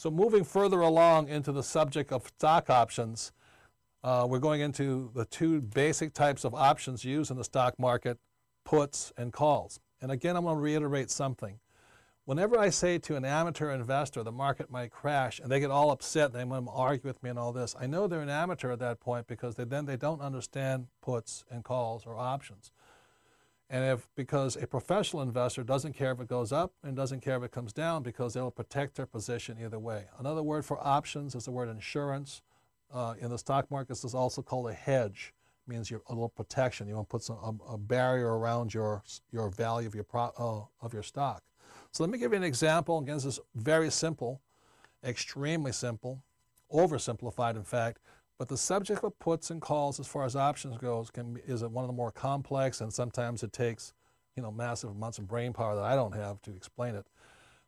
So moving further along into the subject of stock options, we're going into the two basic types of options used in the stock market, puts and calls. And again, I'm going to reiterate something. Whenever I say to an amateur investor the market might crash and they get all upset and they want to argue with me and all this, I know they're an amateur at that point because they don't understand puts and calls or options. And because a professional investor doesn't care if it goes up and doesn't care if it comes down because they'll protect their position either way. Another word for options is the word insurance. In the stock market, this is also called a hedge. It means a little protection. You want to put a barrier around your value of your stock. So let me give you an example. Again, this is very simple, extremely simple, oversimplified in fact. But the subject of puts and calls as far as options goes is one of the more complex, and sometimes it takes massive amounts of brain power that I don't have to explain it.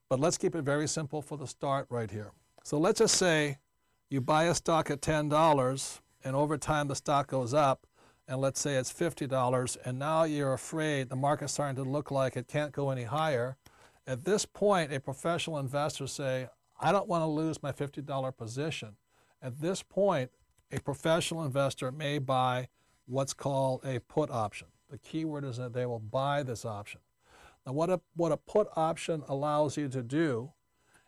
But let's keep it very simple for the start right here. So let's just say you buy a stock at $10 and over time the stock goes up, and let's say it's $50, and now you're afraid the market's starting to look like it can't go any higher. At this point, a professional investor say, I don't want to lose my $50 position. At this point, a professional investor may buy what's called a put option. The key word is that they will buy this option. Now what a put option allows you to do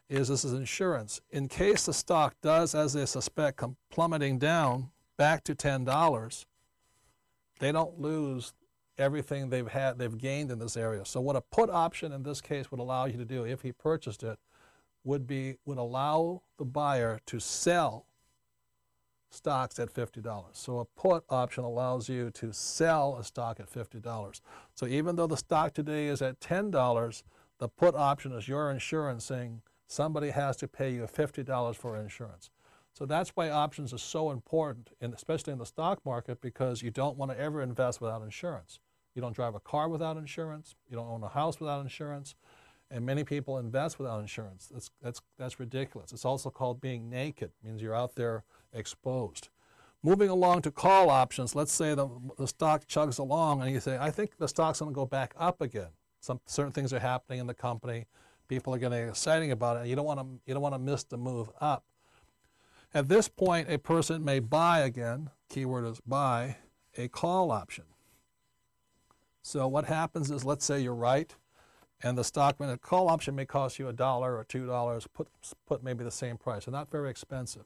is this is insurance. In case the stock does, as they suspect, come plummeting down back to $10, they don't lose everything they've gained in this area. So what a put option in this case would allow you to do if he purchased it would allow the buyer to sell stocks at $50. So a put option allows you to sell a stock at $50. So even though the stock today is at $10, the put option is your insurance saying somebody has to pay you $50 for insurance. So that's why options are so important, especially in the stock market, because you don't want to ever invest without insurance. You don't drive a car without insurance. You don't own a house without insurance. And many people invest without insurance. That's ridiculous. It's also called being naked. It means you're out there exposed. Moving along to call options, let's say the stock chugs along and you say, I think the stock's going to go back up again. Certain things are happening in the company. People are getting excited about it. And you don't want to miss the move up. At this point, a person may buy again, keyword is buy, a call option. So what happens is, let's say you're right, and the stock, when a call option may cost you $1 or $2, put maybe the same price, so not very expensive.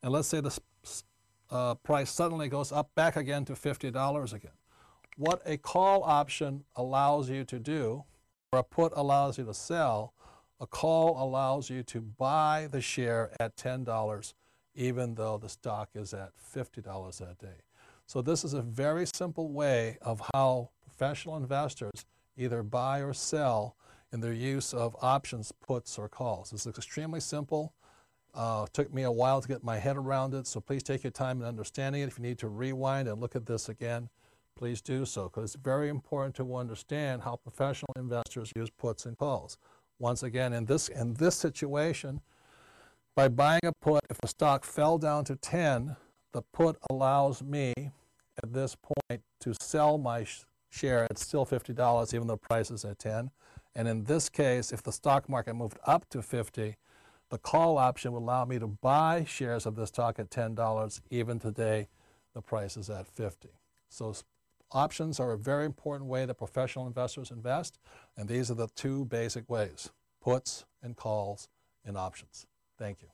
And let's say the price suddenly goes up back again to $50 again. What a call option allows you to do, or a put allows you to sell, a call allows you to buy the share at $10, even though the stock is at $50 that day. So this is a very simple way of how professional investors either buy or sell in their use of options, puts, or calls. It's extremely simple. Took me a while to get my head around it, so please take your time in understanding it. If you need to rewind and look at this again, please do so, because it's very important to understand how professional investors use puts and calls. Once again, in this situation, by buying a put, if the stock fell down to 10, the put allows me at this point to sell my share at still $50, even though the price is at 10. And in this case, if the stock market moved up to 50, the call option would allow me to buy shares of this stock at $10, even today the price is at 50. So options are a very important way that professional investors invest, and these are the two basic ways, puts and calls and options. Thank you.